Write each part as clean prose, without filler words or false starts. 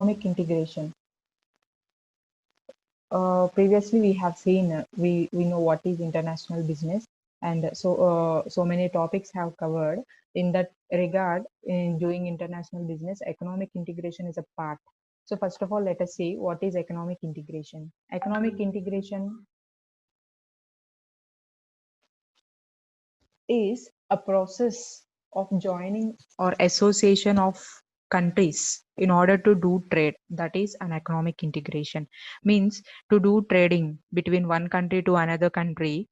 economic integration. Previously, we have seen we know what is international business, and so many topics have covered in that regard. In doing international business, economic integration is a part. So first of all, let us see what is economic integration. Economic integration is a process of joining or association of countries in order to do trade. That is an economic integration. Means to do trading between one country to another country,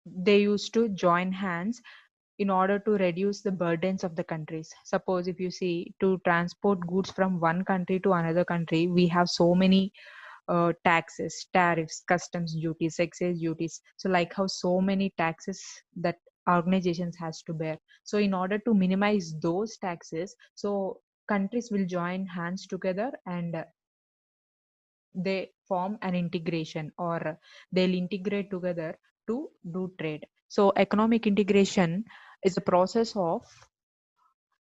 they used to join hands in order to reduce the burdens of the countries. Suppose if you see, to transport goods from one country to another country, we have so many taxes, tariffs, customs duties, excise duties. So like how so many taxes that organizations has to bear. So in order to minimize those taxes, so countries will join hands together and they form an integration, or they'll integrate together to do trade. So economic integration is a process of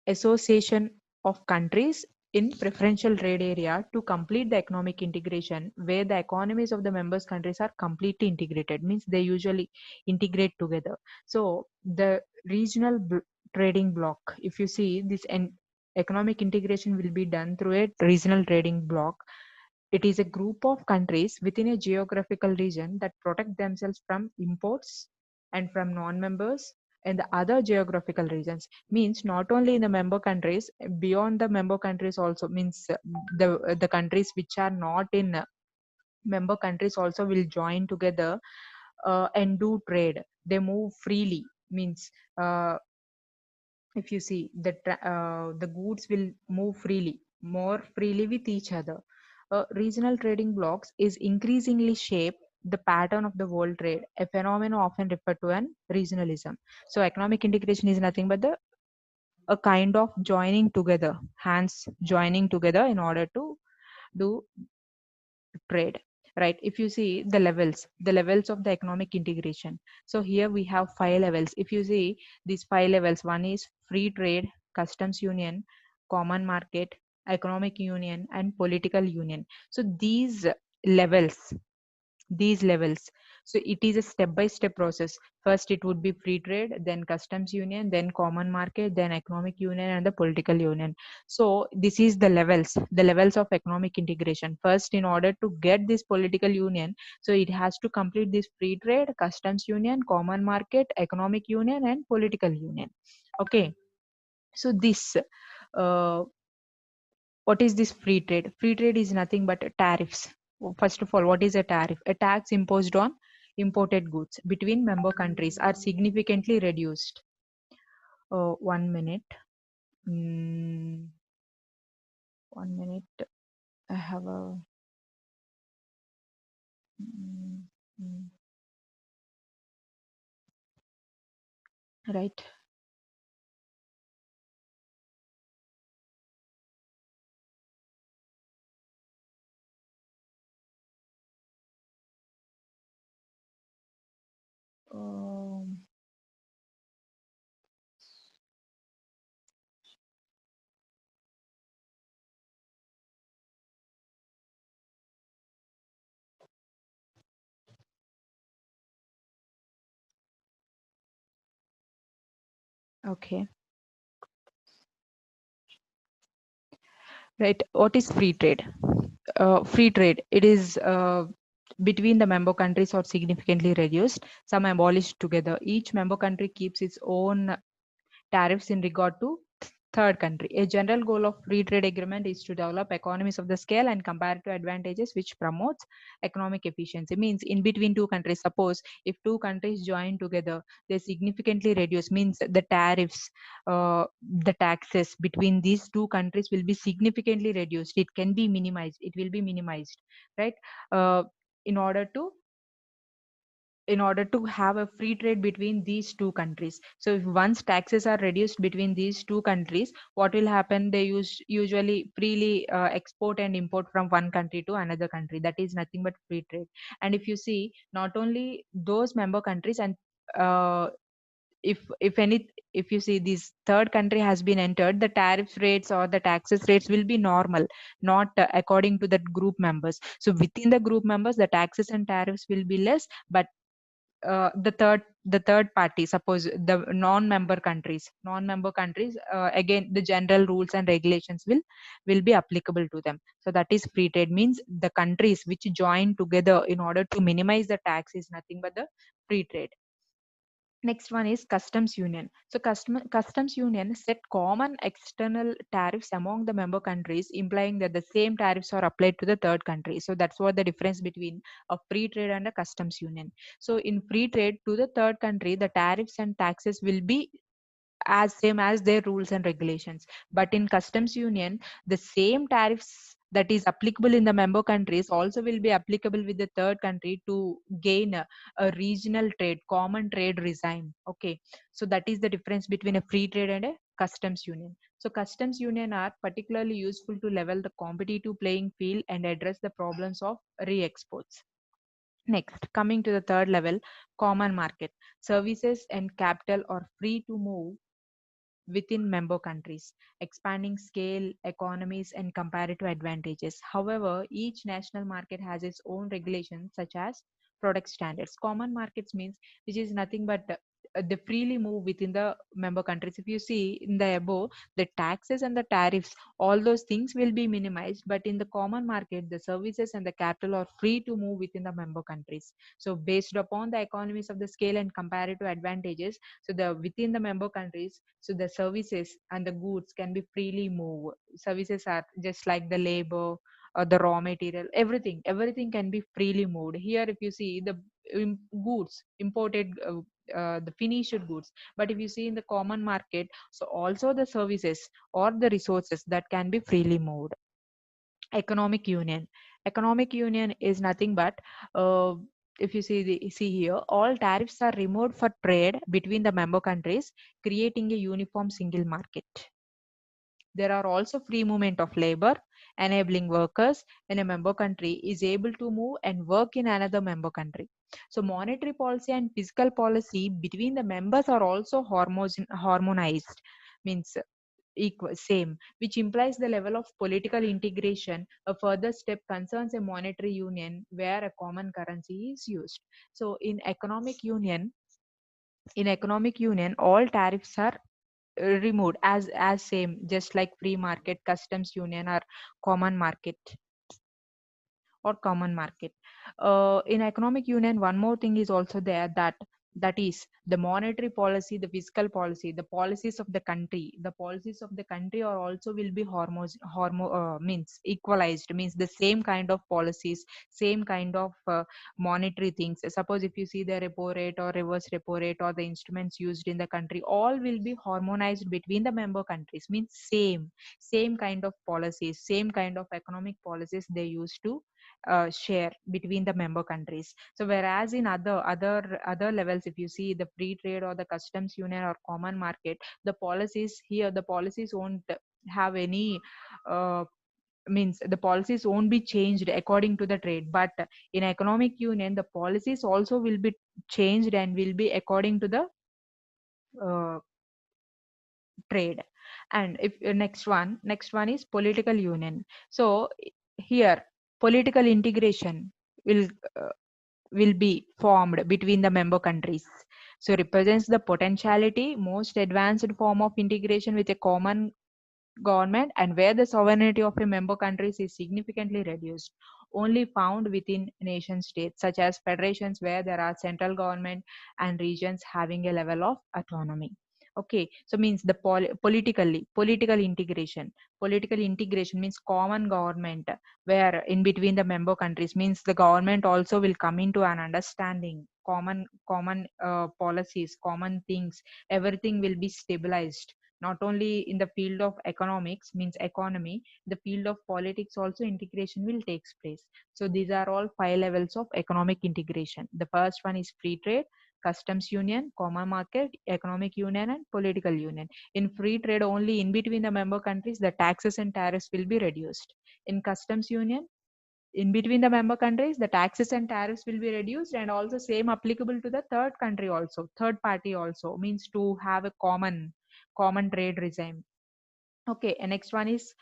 association of countries in preferential trade area to complete the economic integration, where the economies of the members countries are completely integrated, means they usually integrate together. So the regional trading bloc, if you see this, economic integration will be done through a regional trading bloc. It is a group of countries within a geographical region that protect themselves from imports and from non-members in the other geographical regions. Means not only in the member countries, beyond the member countries also, means the countries which are not in member countries also will join together and do trade. They move freely. Means if you see the goods will move freely, more freely with each other. Regional trading blocks is increasingly shape the pattern of the world trade, a phenomenon often referred to as regionalism. So economic integration is nothing but the a kind of joining together, hands joining together in order to do trade, right? If you see the levels of the economic integration, so here we have five levels. If you see these five levels, one is free trade, customs union, common market, economic union, and political union. So levels these levels, so it is a step by step process. First it would be free trade, then customs union, then common market, then economic union, and the political union. So this is the levels of economic integration. First, in order to get this political union, so it has to complete this free trade, customs union, common market, economic union, and political union. Okay, so this uh, what is this free trade? Free trade is nothing but tariffs. First of all, what is a tariff? A tax imposed on imported goods between member countries are significantly reduced. 1 minute. Mm, 1 minute. I have a. Mm, mm, right. Um, okay. Right. What is free trade? Free trade. It is between the member countries or significantly reduced. Some abolished together. Each member country keeps its own tariffs in regard to third country. A general goal of free trade agreement is to develop economies of the scale and comparative advantages which promotes economic efficiency. Means in between two countries, suppose if two countries join together, they significantly reduce, means the tariffs, the taxes between these two countries will be significantly reduced. It can be minimized. It will be minimized, right? Uh, in order to have a free trade between these two countries. So if once taxes are reduced between these two countries, what will happen? They usually freely export and import from one country to another country. That is nothing but free trade. And if you see, not only those member countries, and uh, if any, if you see this third country has been entered, the tariff rates or the taxes rates will be normal, not according to that group members. So within the group members, the taxes and tariffs will be less, but the third party, suppose the non-member countries, again the general rules and regulations will be applicable to them. So that is free trade, means the countries which join together in order to minimize the tax is nothing but the free trade. Next one is customs union. So customs union set common external tariffs among the member countries, implying that the same tariffs are applied to the third country. So that's what the difference between a free trade and a customs union. So in free trade to the third country, the tariffs and taxes will be as same as their rules and regulations. But in customs union, the same tariffs that is applicable in the member countries also will be applicable with the third country to gain a regional trade, common trade regime. Okay, so that is the difference between a free trade and a customs union. So customs union are particularly useful to level the competitive playing field and address the problems of re-exports. Next, coming to the third level, common market. Services and capital are free to move within member countries, expanding scale, economies, and comparative advantages. However, each national market has its own regulations, such as product standards. Common markets means which is nothing but they freely move within the member countries. If you see in the above, the taxes and the tariffs, all those things will be minimized. But in the common market, the services and the capital are free to move within the member countries. So, based upon the economies of the scale and comparative advantages, so the within the member countries, so the services and the goods can be freely moved. Services are just like the labor or the raw material, everything can be freely moved. Here if you see the goods imported, the finished goods. But if you see in the common market, so also the services or the resources that can be freely moved. Economic union is nothing but, uh, if you see here, all tariffs are removed for trade between the member countries, creating a uniform single market. There are also free movement of labor, enabling workers in a member country is able to move and work in another member country. So monetary policy and fiscal policy between the members are also harmonized, means equal same, which implies the level of political integration. A further step concerns a monetary union where a common currency is used. So in economic union, all tariffs are removed as same, just like free market, customs union, or common market common market. In economic union, one more thing is also there, that is the monetary policy, the fiscal policy, the policies of the country. The policies of the country are also will be means equalized, means the same kind of policies, same kind of monetary things. Suppose if you see the repo rate or reverse repo rate or the instruments used in the country, all will be harmonized between the member countries, means same kind of policies, same kind of economic policies they used to share between the member countries. So whereas in other levels, if you see the free trade or the customs union or common market, the policies won't have any means the policies won't be changed according to the trade. But in economic union, the policies also will be changed and will be according to the uh, trade. And if next one is political union. So here political integration will uh, will be formed between the member countries, so represents the potentiality most advanced form of integration with a common government, and where the sovereignty of a member countries is significantly reduced, only found within nation states such as federations where there are central government and regions having a level of autonomy. Okay, so means the political integration means common government, where in between the member countries, means the government also will come into an understanding, common policies, common things, everything will be stabilized. Not only in the field of economics, means economy, the field of politics also integration will takes place. So these are all five levels of economic integration. The first one is free trade, customs union, common market, economic union, and political union. In free trade, only in between the member countries, the taxes and tariffs will be reduced. In customs union, in between the member countries, the taxes and tariffs will be reduced, and also same applicable to the third country also, third party also, means to have a common trade regime. Okay, and next one is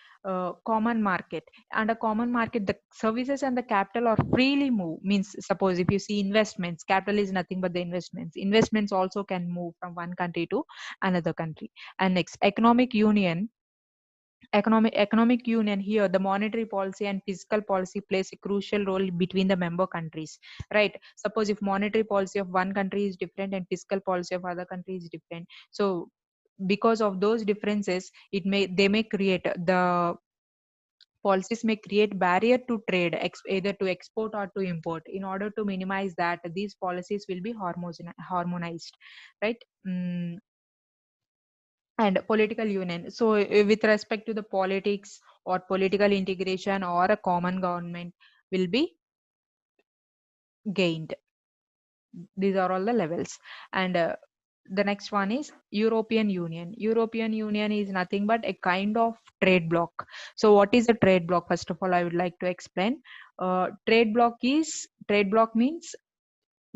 common market. Under common market, the services and the capital are freely move. Means suppose if you see investments, capital is nothing but the investments. Investments also can move from one country to another country. And next, economic union. Here the monetary policy and fiscal policy plays a crucial role between the member countries, right? Suppose if monetary policy of one country is different and fiscal policy of other country is different, so because of those differences, they may create the policies may create barrier to trade, either to export or to import. In order to minimize that, these policies will be harmonized, right? And political union. So, with respect to the politics or political integration or a common government will be gained. These are all the levels. And the next one is European Union. European Union is nothing but a kind of trade bloc. So, what is a trade bloc? First of all, I would like to explain. Trade bloc means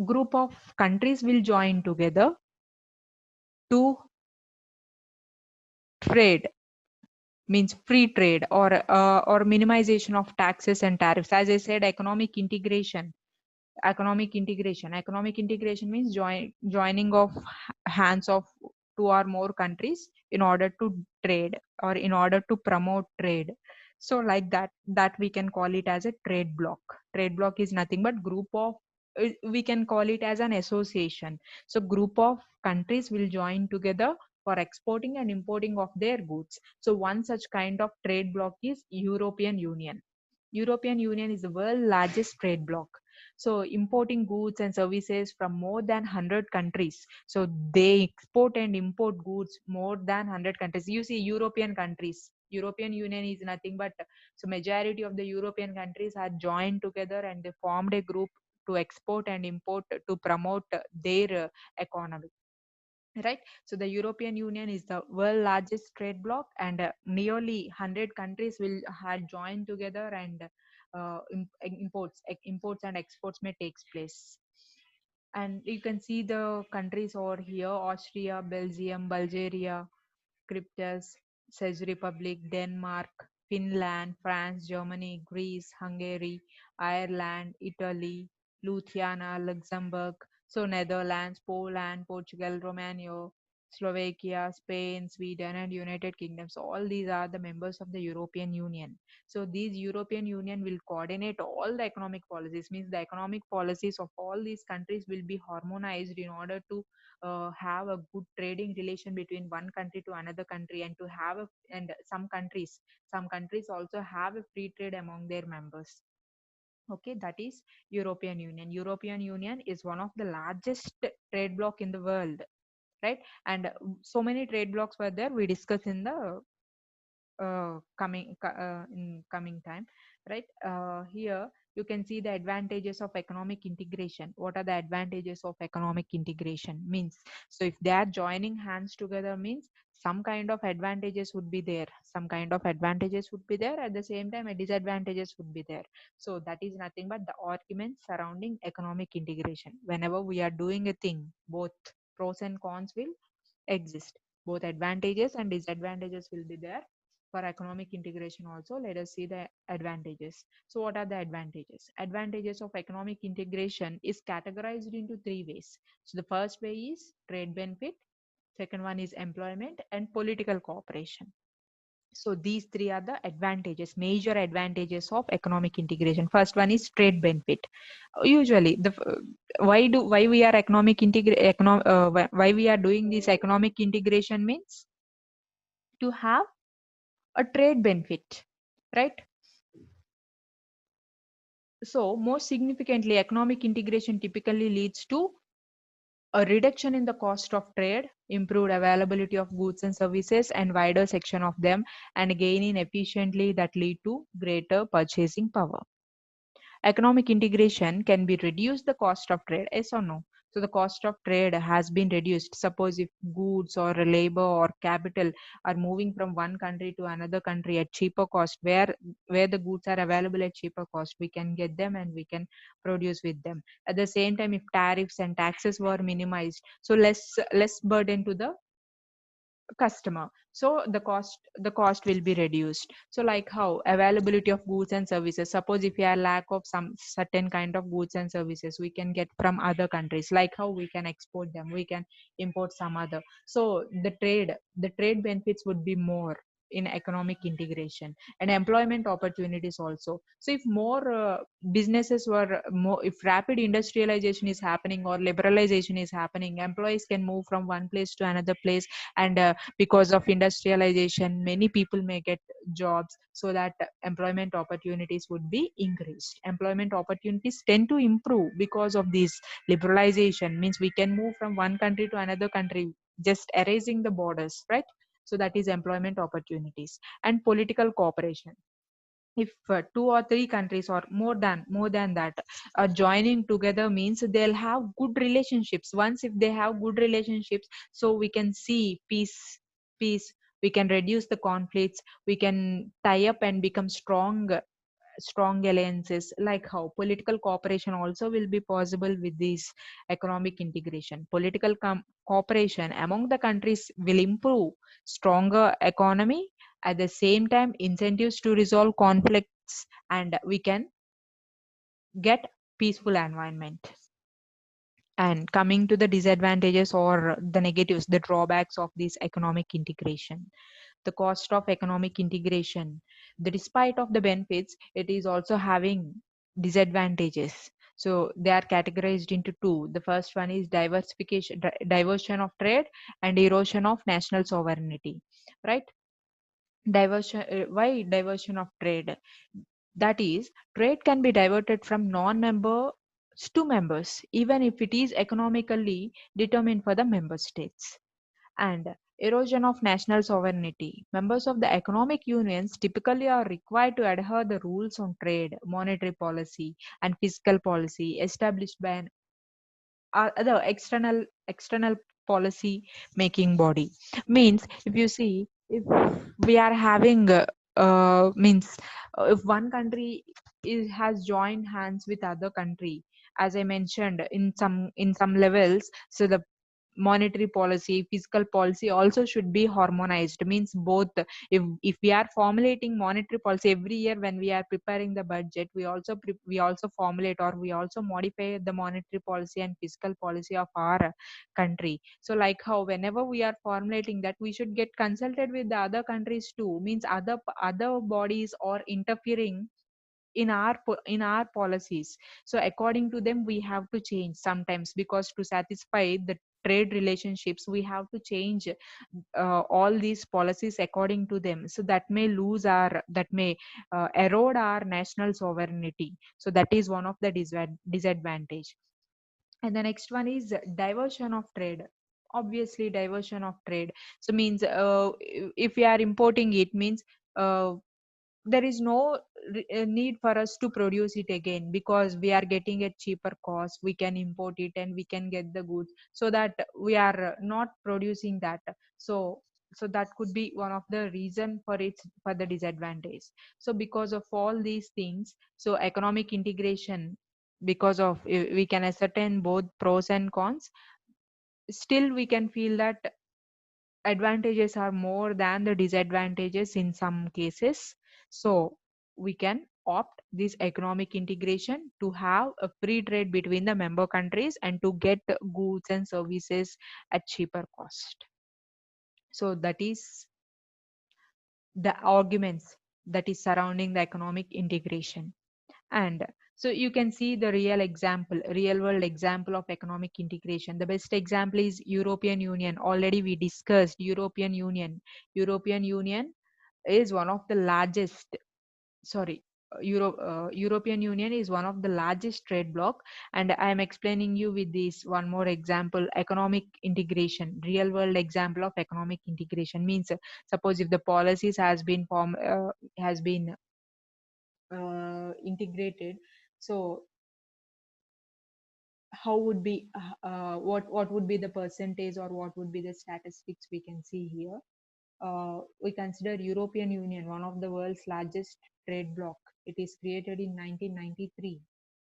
group of countries will join together to trade, means free trade or minimization of taxes and tariffs. As I said, economic integration means joining of hands of two or more countries in order to trade or in order to promote trade. So like that we can call it as a trade bloc. Trade bloc is nothing but group of, we can call it as an association. So group of countries will join together for exporting and importing of their goods. So one such kind of trade bloc is European Union. European Union is the world's largest trade bloc. So importing goods and services from more than 100 countries. So they export and import goods more than 100 countries. You see, European countries, European Union is nothing but, so majority of the European countries are joined together and they formed a group to export and import to promote their economy. Right. So the European Union is the world largest trade bloc, and nearly 100 countries will have joined together, and imports and exports may takes place. And you can see the countries over here: Austria, Belgium, Bulgaria, Cyprus, Czech Republic, Denmark, Finland, France, Germany, Greece, Hungary, Ireland, Italy, Lithuania, Luxembourg, so Netherlands, Poland, Portugal, Romania, Slovakia, Spain, Sweden, and United Kingdom. So all these are the members of the European Union. So these European Union will coordinate all the economic policies, means the economic policies of all these countries will be harmonized in order to have a good trading relation between one country to another country, and to have a, and some countries also have a free trade among their members. Okay, that is European Union. European Union is one of the largest trade bloc in the world, right? And so many trade blocs were there, we discuss in the in coming time, right? Here you can see the advantages of economic integration. What are the advantages of economic integration? Means, so if they are joining hands together, means some kind of advantages would be there, at the same time a disadvantages would be there. So that is nothing but the arguments surrounding economic integration. Whenever we are doing a thing, both pros and cons will exist, both advantages and disadvantages will be there. For economic integration also, let us see the advantages. So what are the advantages of economic integration is categorized into three ways. So the first way is trade benefit, second one is employment, and political cooperation. So these three are the major advantages of economic integration. First one is trade benefit. Usually the why we are why we are doing this economic integration means to have a trade benefit, right? So most significantly, economic integration typically leads to a reduction in the cost of trade, improved availability of goods and services, and wider section of them, and gain in efficiently that lead to greater purchasing power. Economic integration can be reduce the cost of trade, yes or no? So the cost of trade has been reduced. Suppose if goods or labor or capital are moving from one country to another country at cheaper cost, where the goods are available at cheaper cost, we can get them and we can produce with them. At the same time, if tariffs and taxes were minimized, so less burden to the customer, so the cost will be reduced. So like how availability of goods and services, suppose if you are lack of some certain kind of goods and services, we can get from other countries. Like how we can export them, we can import some other. So the trade benefits would be more in economic integration. And employment opportunities also. So if more businesses were more, if rapid industrialization is happening or liberalization is happening, employees can move from one place to another place. And because of industrialization, many people may get jobs, so that employment opportunities would be increased. Employment opportunities tend to improve because of this liberalization, means we can move from one country to another country, just erasing the borders, right? So that is employment opportunities. And political cooperation, if two or three countries or more than that are joining together, means they'll have good relationships. Once if they have good relationships, so we can see peace, we can reduce the conflicts, we can tie up and become strong alliances. Like how political cooperation also will be possible with this economic integration. Political cooperation among the countries will improve stronger economy. At the same time, incentives to resolve conflicts, and we can get peaceful environment. And coming to the disadvantages or the negatives, the drawbacks of this economic integration, the cost of economic integration, the despite of the benefits, it is also having disadvantages. So they are categorized into two. The first one is diversion of trade, and erosion of national sovereignty, right? Why diversion of trade? That is, trade can be diverted from non-members to members, even if it is economically determined for the member states. And erosion of national sovereignty. Members of the economic unions typically are required to adhere the rules on trade, monetary policy, and fiscal policy established by an other external policy making body. Means if you see, if we are having means if one country has joined hands with other country, as I mentioned, in some levels, so the monetary policy, fiscal policy also should be harmonized. Means both, if we are formulating monetary policy every year, when we are preparing the budget, we also formulate, or we also modify the monetary policy and fiscal policy of our country. So like how whenever we are formulating that, we should get consulted with the other countries too. Means other bodies are interfering in our policies. So according to them, we have to change sometimes, because to satisfy the trade relationships, we have to change all these policies according to them. So that may erode our national sovereignty. So that is one of the disadvantage. And the next one is diversion of trade. Obviously diversion of trade, so means if we are importing it, means uh, there is no need for us to produce it again, because we are getting a cheaper cost, we can import it and we can get the goods, so that we are not producing that. So so that could be one of the reason for the disadvantage. So because of all these things, so economic integration, because of we can ascertain both pros and cons, still we can feel that advantages are more than the disadvantages in some cases. So we can opt this economic integration to have a free trade between the member countries and to get goods and services at cheaper cost. So that is the arguments that is surrounding the economic integration. And so you can see the real world example of economic integration. The best example is European Union. Already we discussed European Union is one of the largest, sorry, European Union is one of the largest trade bloc. And I am explaining you with this one more example, economic integration, real world example of economic integration. Means suppose if the policies has been integrated. So how would be what would be the percentage or what would be the statistics we can see here. We consider European Union one of the world's largest trade bloc. It is created in 1993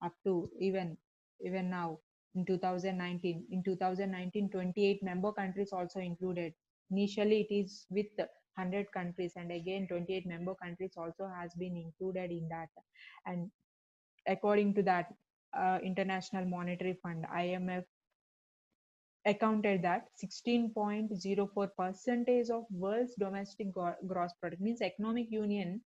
up to even now in 2019. In 2019, 28 member countries also included. Initially, it is with 100 countries, and again 28 member countries also has been included in that. And according to that, International Monetary Fund (IMF) accounted that 16.04 percentage of world's domestic gross product, means economic union,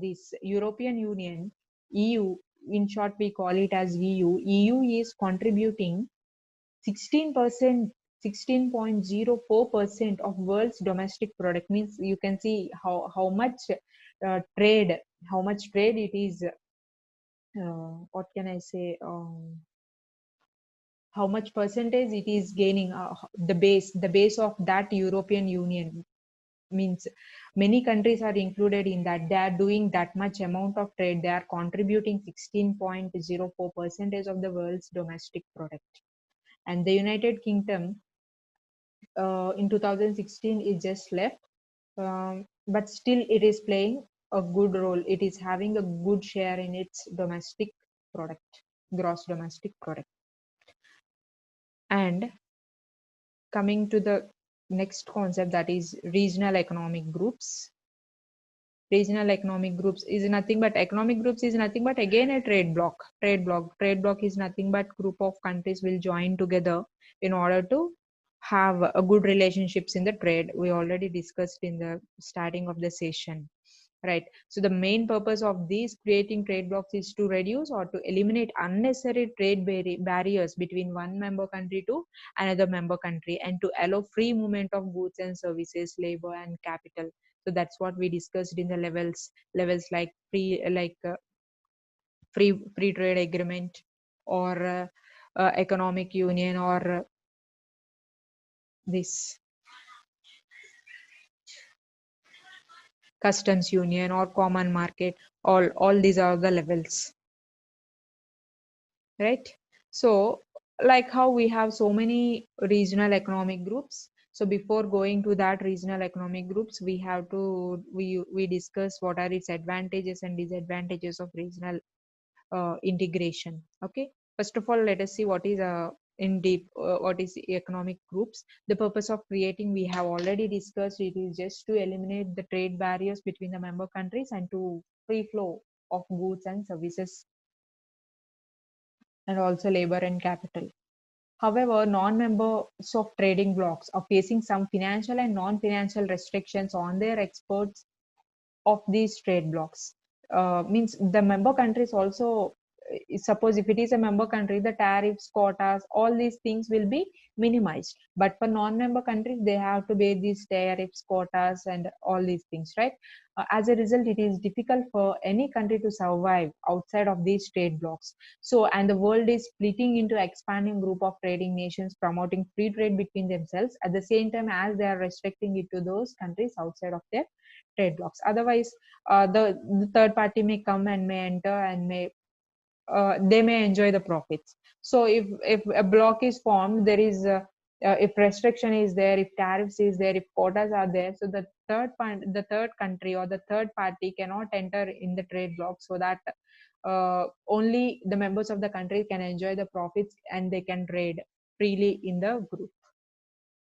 this European Union, EU, in short we call it as EU is contributing 16%, 16.04% of world's domestic product, means you can see how much trade, how much trade it is, what can I say, how much percentage it is gaining, the base of that European Union, means many countries are included in that. They are doing that much amount of trade. They are contributing 16.04 percentage of the world's domestic product. And the United Kingdom, in 2016 it just left, but still it is playing a good role. It is having a good share in its domestic product, gross domestic product. And coming to the next concept, that is regional economic groups. Regional economic groups is nothing but, economic groups is nothing but again a trade block is nothing but group of countries will join together in order to have a good relationships in the trade. We already discussed in the starting of the session, right? So the main purpose of these creating trade blocks is to reduce or to eliminate unnecessary trade barriers between one member country to another member country, and to allow free movement of goods and services, labor and capital. So that's what we discussed in the levels like free trade agreement, or economic union, or this customs union or common market. All these are the levels, right? So like how we have so many regional economic groups. So before going to that regional economic groups, we have to we discuss what are its advantages and disadvantages of regional integration. Okay, first of all, let us see what is in deep what is economic groups. The purpose of creating, we have already discussed, it is just to eliminate the trade barriers between the member countries and to free flow of goods and services, and also labor and capital. However, non-members of trading blocs are facing some financial and non-financial restrictions on their exports of these trade blocs. Means the member countries also, suppose if it is a member country, the tariffs, quotas, all these things will be minimized. But for non-member countries, they have to pay these tariffs, quotas, and all these things, right? As a result, it is difficult for any country to survive outside of these trade blocs. So, and the world is splitting into expanding group of trading nations, promoting free trade between themselves at the same time as they are restricting it to those countries outside of their trade blocks. Otherwise, the third party may come and may enter and may they may enjoy the profits. So if a block is formed, there is if restriction is there, if tariffs is there, if quotas are there, so the third country or the third party cannot enter in the trade block, so that only the members of the country can enjoy the profits and they can trade freely in the group.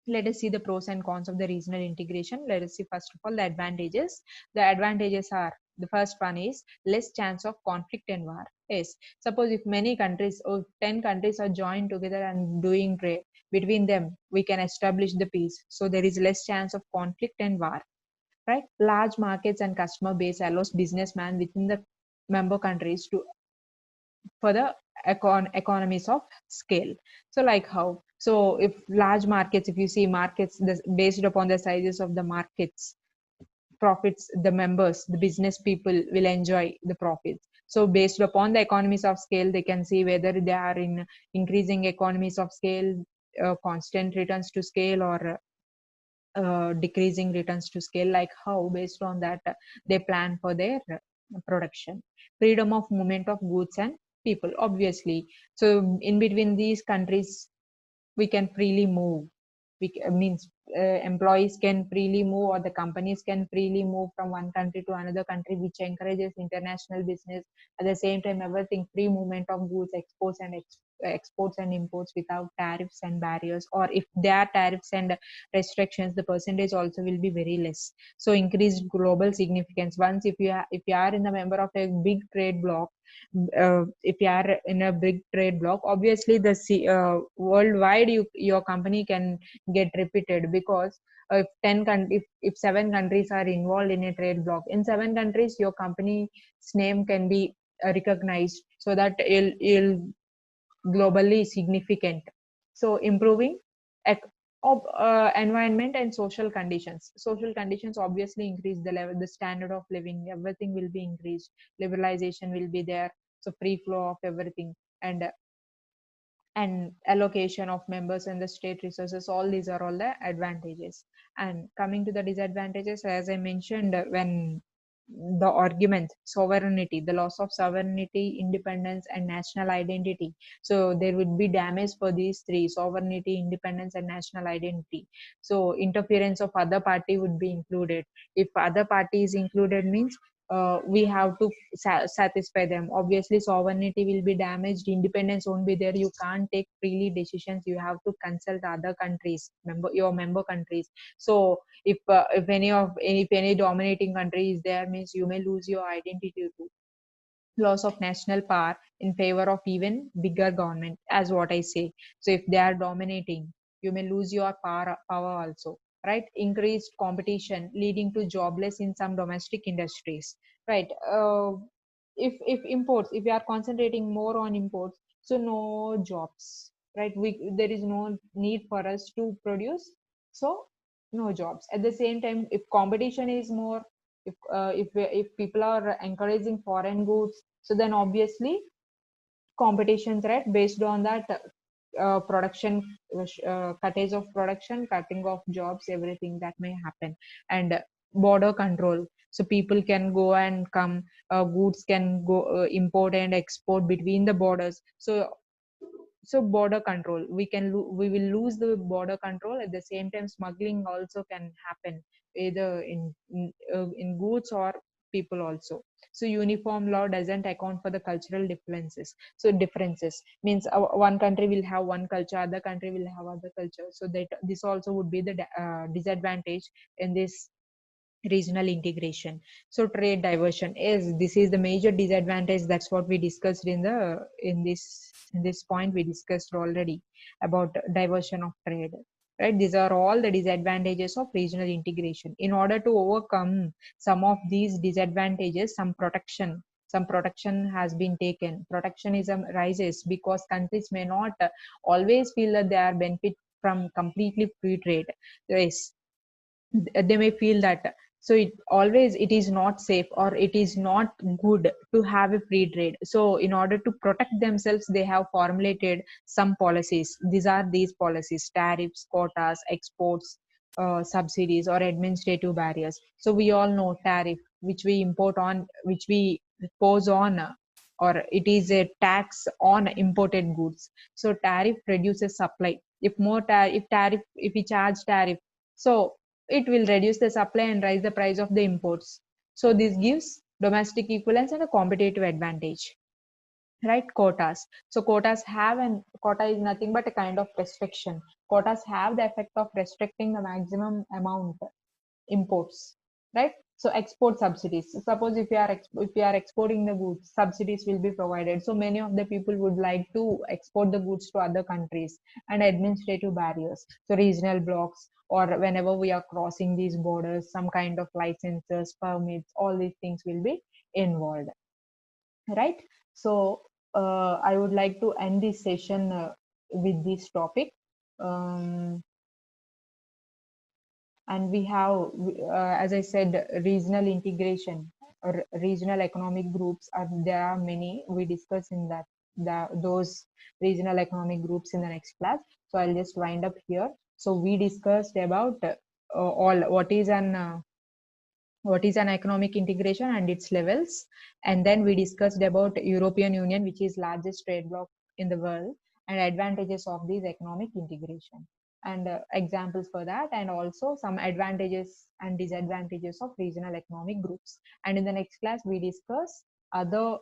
Let us see the pros and cons of the regional integration. Let us see first of all the advantages. The advantages are, the first one is less chance of conflict and war. Yes, suppose if many countries or 10 countries are joined together and doing trade between them, we can establish the peace. So there is less chance of conflict and war, right? Large markets and customer base allows businessmen within the member countries to for the economies of scale. So like how, so if large markets, if you see markets based upon the sizes of the markets, profits, the members, the business people will enjoy the profits. So based upon the economies of scale, they can see whether they are in increasing economies of scale, constant returns to scale, or decreasing returns to scale. Like how, based on that, they plan for their production. Freedom of movement of goods and people, obviously. So in between these countries, we can freely move. Means employees can freely move, or the companies can freely move from one country to another country, which encourages international business. At the same time, everything free movement of goods, exports and imports without tariffs and barriers, or if there are tariffs and restrictions, the percentage also will be very less. So increased global significance. Once if you are in a member of a big trade bloc, if you are in a big trade bloc, obviously worldwide your company can get repeated, because if 7 countries are involved in a trade bloc, in 7 countries your company's name can be recognized, so that you'll globally significant. So improving ec- environment and social conditions obviously increase the level, the standard of living, everything will be increased, liberalization will be there, so free flow of everything, and allocation of members and the state resources, all these are all the advantages. And coming to the disadvantages, as I mentioned, when the argument sovereignty, the loss of sovereignty, independence and national identity. So there would be damage for these three: sovereignty, independence and national identity. So interference of other party would be included. If other party is included, means we have to satisfy them. Obviously sovereignty will be damaged, independence won't be there, you can't take freely decisions, you have to consult other countries, your member countries. So if any dominating country is there, means you may lose your identity too. Loss of national power in favor of even bigger government, as what I say. So if they are dominating, you may lose your power also, right? Increased competition leading to jobless in some domestic industries, right? If imports, if we are concentrating more on imports, so no jobs, right? There is no need for us to produce, so no jobs. At the same time, if competition is more, if people are encouraging foreign goods, so then obviously competition threat, based on that production, cuttage of production, cutting of jobs, everything that may happen. And border control, so people can go and come, goods can go, import and export between the borders. So border control, we will lose the border control. At the same time, smuggling also can happen, either in goods or people also. So uniform law doesn't account for the cultural differences means one country will have one culture, other country will have other culture, so that this also would be the disadvantage in this regional integration. So trade diversion is, this is the major disadvantage. That's what we discussed in this point we discussed already about diversion of trade, right? These are all the disadvantages of regional integration. In order to overcome some of these disadvantages, some protection has been taken. Protectionism rises because countries may not always feel that they are benefit from completely free trade. Yes, they may feel that. So it is not safe, or it is not good to have a free trade. So in order to protect themselves, they have formulated some policies. These policies: tariffs, quotas, exports, subsidies or administrative barriers. So we all know tariff, which we import on, which we pose on, or it is a tax on imported goods. So tariff reduces supply. If we charge tariff, so it will reduce the supply and raise the price of the imports. So this gives domestic equivalence and a competitive advantage, right? Quotas. So quota is nothing but a kind of restriction. Quotas have the effect of restricting the maximum amount imports, right? So export subsidies. Suppose if you are exporting the goods, subsidies will be provided. So many of the people would like to export the goods to other countries. And administrative barriers. So regional blocks, or whenever we are crossing these borders, some kind of licenses, permits, all these things will be involved, right? So I would like to end this session with this topic. Um, and we have, as I said, regional integration or regional economic groups are, there are many we discuss in those regional economic groups in the next class. So I'll just wind up here. So we discussed about all what is an what is an economic integration and its levels. And then we discussed about European Union, which is largest trade bloc in the world, and advantages of this economic integration and examples for that, and also some advantages and disadvantages of regional economic groups. And in the next class we discuss other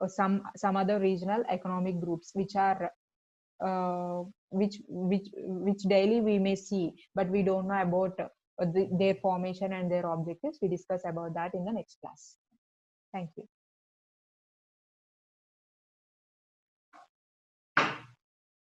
some other regional economic groups which are which daily we may see, but we don't know about their formation and their objectives. We discuss about that in the next class. Thank you.